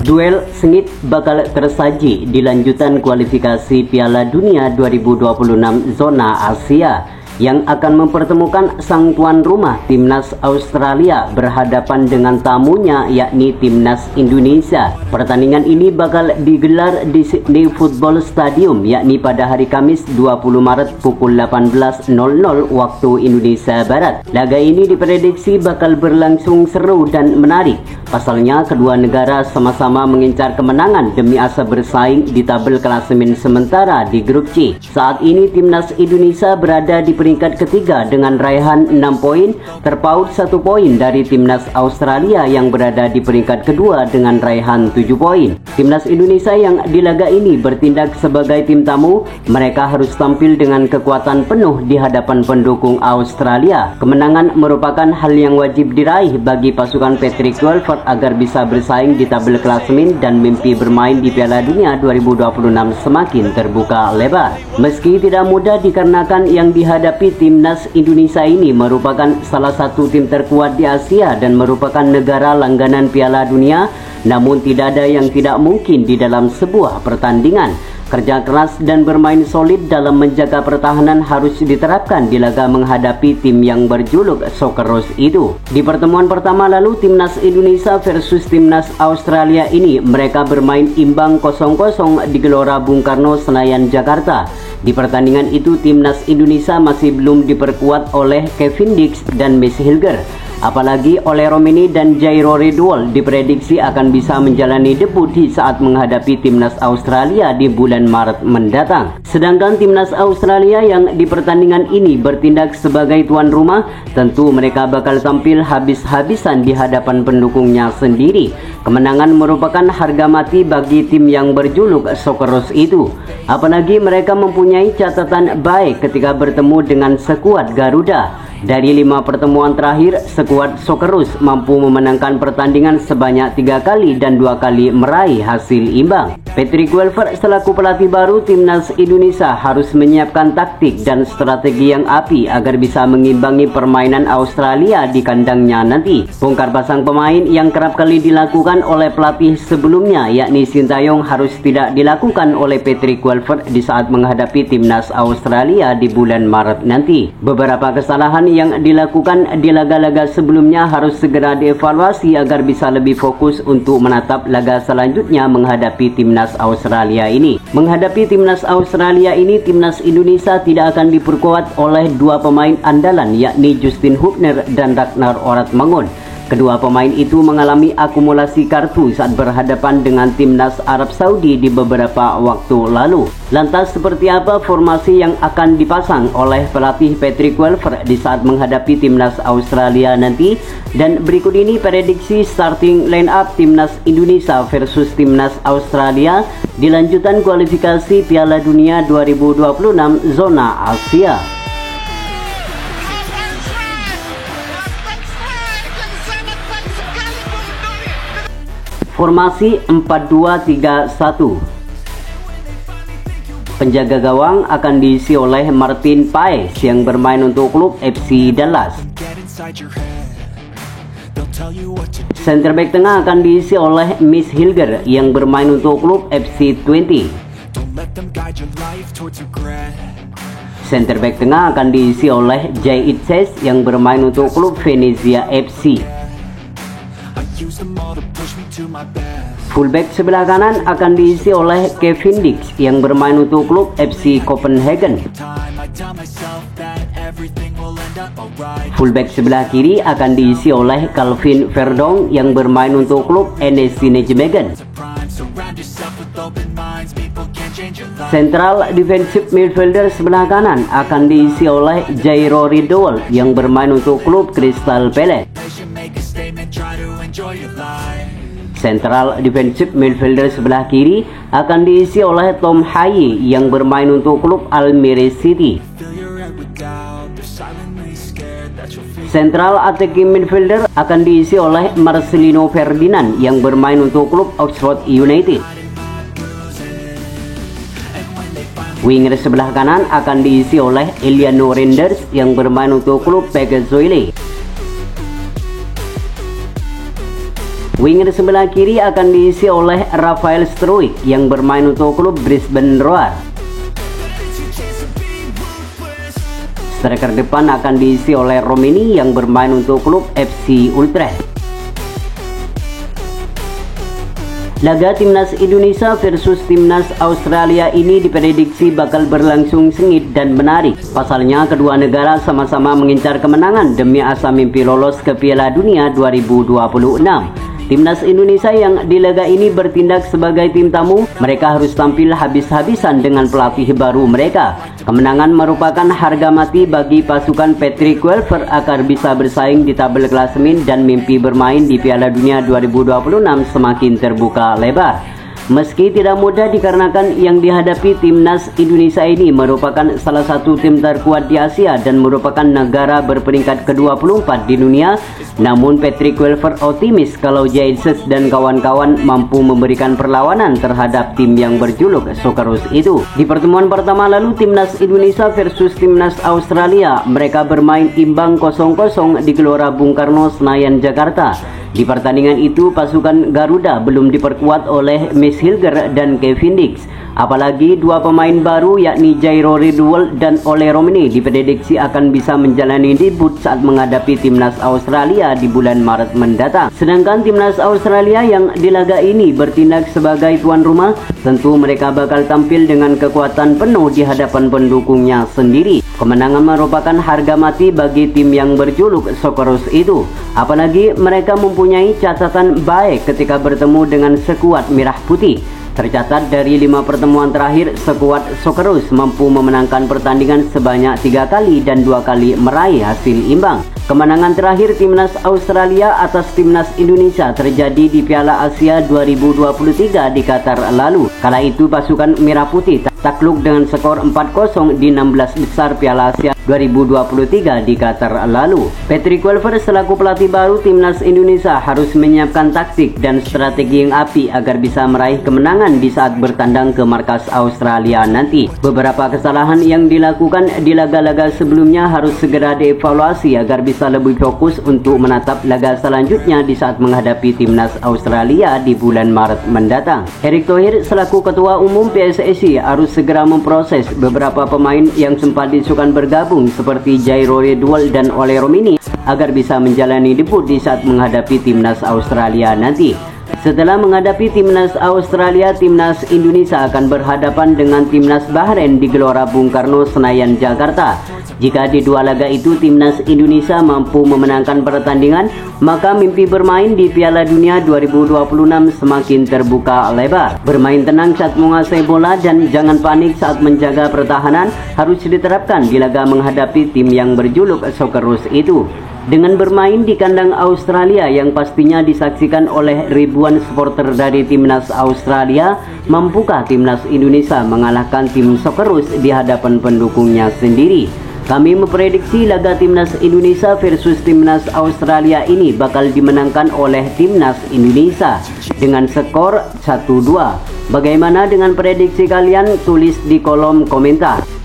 Duel sengit bakal tersaji di lanjutan kualifikasi Piala Dunia 2026 zona Asia yang akan mempertemukan sang tuan rumah Timnas Australia berhadapan dengan tamunya yakni Timnas Indonesia. Pertandingan ini bakal digelar di Sydney Football Stadium yakni pada hari Kamis 20 Maret pukul 18.00 waktu Indonesia Barat. Laga ini diprediksi bakal berlangsung seru dan menarik. Pasalnya kedua negara sama-sama mengincar kemenangan demi asa bersaing di tabel klasemen sementara di grup C. Saat ini Timnas Indonesia berada di peringkat ketiga dengan raihan 6 poin, terpaut 1 poin dari Timnas Australia yang berada di peringkat kedua dengan raihan 7 poin. Timnas Indonesia yang di laga ini bertindak sebagai tim tamu, mereka harus tampil dengan kekuatan penuh di hadapan pendukung Australia. Kemenangan merupakan hal yang wajib diraih bagi pasukan Patrick Kluivert agar bisa bersaing di tabel klasemen dan mimpi bermain di Piala Dunia 2026 semakin terbuka lebar. Meski tidak mudah dikarenakan yang dihadapi Timnas Indonesia ini merupakan salah satu tim terkuat di Asia dan merupakan negara langganan Piala Dunia, namun tidak ada yang tidak mungkin di dalam sebuah pertandingan. Kerja keras dan bermain solid dalam menjaga pertahanan harus diterapkan di laga menghadapi tim yang berjuluk Socceroos itu. Di pertemuan pertama lalu Timnas Indonesia versus Timnas Australia ini mereka bermain imbang 0-0 di Gelora Bung Karno, Senayan, Jakarta. Di pertandingan itu Timnas Indonesia masih belum diperkuat oleh Kevin Dix dan Max Hilger. Apalagi oleh Romeni dan Jairo Ridwell diprediksi akan bisa menjalani debut di saat menghadapi Timnas Australia di bulan Maret mendatang. Sedangkan Timnas Australia yang di pertandingan ini bertindak sebagai tuan rumah, tentu mereka bakal tampil habis-habisan di hadapan pendukungnya sendiri. Kemenangan merupakan harga mati bagi tim yang berjuluk Socceroos itu. Apalagi mereka mempunyai catatan baik ketika bertemu dengan skuad Garuda. Dari 5 pertemuan terakhir, skuad Socceroos mampu memenangkan pertandingan sebanyak 3 kali dan 2 kali meraih hasil imbang. Patrick Kluivert selaku pelatih baru Timnas Indonesia harus menyiapkan taktik dan strategi yang apik agar bisa mengimbangi permainan Australia di kandangnya nanti. Bongkar pasang pemain yang kerap kali dilakukan oleh pelatih sebelumnya yakni Sintayong harus tidak dilakukan oleh Patrick Kluivert di saat menghadapi Timnas Australia di bulan Maret nanti. Beberapa kesalahan yang dilakukan di laga-laga sebelumnya harus segera dievaluasi agar bisa lebih fokus untuk menatap laga selanjutnya menghadapi Timnas Australia ini. Menghadapi Timnas Australia ini, Timnas Indonesia tidak akan diperkuat oleh 2 pemain andalan yakni Justin Hubner dan Ragnar Oratmangun. Kedua pemain itu mengalami akumulasi kartu saat berhadapan dengan Timnas Arab Saudi di beberapa waktu lalu. Lantas seperti apa formasi yang akan dipasang oleh pelatih Patrick Kluivert di saat menghadapi Timnas Australia nanti? Dan berikut ini prediksi starting line up Timnas Indonesia versus Timnas Australia di lanjutan kualifikasi Piala Dunia 2026 zona Asia. Formasi 4-2-3-1. Penjaga gawang akan diisi oleh Martin Paes yang bermain untuk klub FC Dallas. Center back tengah akan diisi oleh Max Hilger yang bermain untuk klub FC Twente. Center back tengah akan diisi oleh Jay Itses yang bermain untuk klub Venezia FC. Fullback sebelah kanan akan diisi oleh Kevin Dix yang bermain untuk klub FC Copenhagen. Fullback sebelah kiri akan diisi oleh Calvin Verdong yang bermain untuk klub NSC Nijmegen. Central defensive midfielder sebelah kanan akan diisi oleh Jairo Ridwell yang bermain untuk klub Crystal Palace. Central defensive midfielder sebelah kiri akan diisi oleh Tom Haye yang bermain untuk klub Almere City. Central attacking midfielder akan diisi oleh Marcelino Ferdinand yang bermain untuk klub Oxford United. Winger sebelah kanan akan diisi oleh Eliano Renders yang bermain untuk klub Pegasoile. Winger sebelah kiri akan diisi oleh Rafael Struijk yang bermain untuk klub Brisbane Roar. Striker depan akan diisi oleh Romini yang bermain untuk klub FC Utrecht. Laga Timnas Indonesia versus Timnas Australia ini diprediksi bakal berlangsung sengit dan menarik. Pasalnya kedua negara sama-sama mengincar kemenangan demi asa mimpi lolos ke Piala Dunia 2026. Timnas Indonesia yang di laga ini bertindak sebagai tim tamu, mereka harus tampil habis-habisan dengan pelatih baru mereka. Kemenangan merupakan harga mati bagi pasukan Patrick Kluivert agar bisa bersaing di tabel klasemen dan mimpi bermain di Piala Dunia 2026 semakin terbuka lebar. Meski tidak mudah dikarenakan yang dihadapi Timnas Indonesia ini merupakan salah satu tim terkuat di Asia dan merupakan negara berperingkat ke-24 di dunia, namun Patrick Kluivert optimis kalau Jesus dan kawan-kawan mampu memberikan perlawanan terhadap tim yang berjuluk Socceroos itu. Di pertemuan pertama lalu Timnas Indonesia versus Timnas Australia, mereka bermain imbang 0-0 di Gelora Bung Karno, Senayan, Jakarta. Di pertandingan itu pasukan Garuda belum diperkuat oleh Max Hilger dan Kevin Dix. Apalagi dua pemain baru yakni Jairo Ridwell dan Ole Romini diprediksi akan bisa menjalani debut saat menghadapi Timnas Australia di bulan Maret mendatang. Sedangkan Timnas Australia yang di laga ini bertindak sebagai tuan rumah, tentu mereka bakal tampil dengan kekuatan penuh di hadapan pendukungnya sendiri. Kemenangan merupakan harga mati bagi tim yang berjuluk Socceroos itu. Apalagi mereka mempunyai catatan baik ketika bertemu dengan skuad merah putih. Tercatat dari 5 pertemuan terakhir, skuad Socceroos mampu memenangkan pertandingan sebanyak 3 kali dan 2 kali meraih hasil imbang. Kemenangan terakhir Timnas Australia atas Timnas Indonesia terjadi di Piala Asia 2023 di Qatar lalu. Kala itu pasukan merah putih takluk dengan skor 4-0 di 16 besar Piala Asia 2023 di Qatar lalu. Patrick Kluivert selaku pelatih baru Timnas Indonesia harus menyiapkan taktik dan strategi yang apik agar bisa meraih kemenangan di saat bertandang ke markas Australia nanti. Beberapa kesalahan yang dilakukan di laga-laga sebelumnya harus segera dievaluasi agar bisa lebih fokus untuk menatap laga selanjutnya di saat menghadapi Timnas Australia di bulan Maret mendatang. Erick Thohir selaku Ketua Umum PSSI harus segera memproses beberapa pemain yang sempat diisukan bergabung seperti Jairo Ridwell dan Ole Romini agar bisa menjalani debut di saat menghadapi Timnas Australia nanti. Setelah menghadapi Timnas Australia, Timnas Indonesia akan berhadapan dengan Timnas Bahrain di Gelora Bung Karno, Senayan, Jakarta. Jika di dua laga itu Timnas Indonesia mampu memenangkan pertandingan, maka mimpi bermain di Piala Dunia 2026 semakin terbuka lebar. Bermain tenang saat menguasai bola dan jangan panik saat menjaga pertahanan harus diterapkan di laga menghadapi tim yang berjuluk Socceroos itu. Dengan bermain di kandang Australia yang pastinya disaksikan oleh ribuan supporter dari Timnas Australia, mampukah Timnas Indonesia mengalahkan tim Socceroos di hadapan pendukungnya sendiri? Kami memprediksi laga Timnas Indonesia versus Timnas Australia ini bakal dimenangkan oleh Timnas Indonesia dengan skor 1-2. Bagaimana dengan prediksi kalian? Tulis di kolom komentar.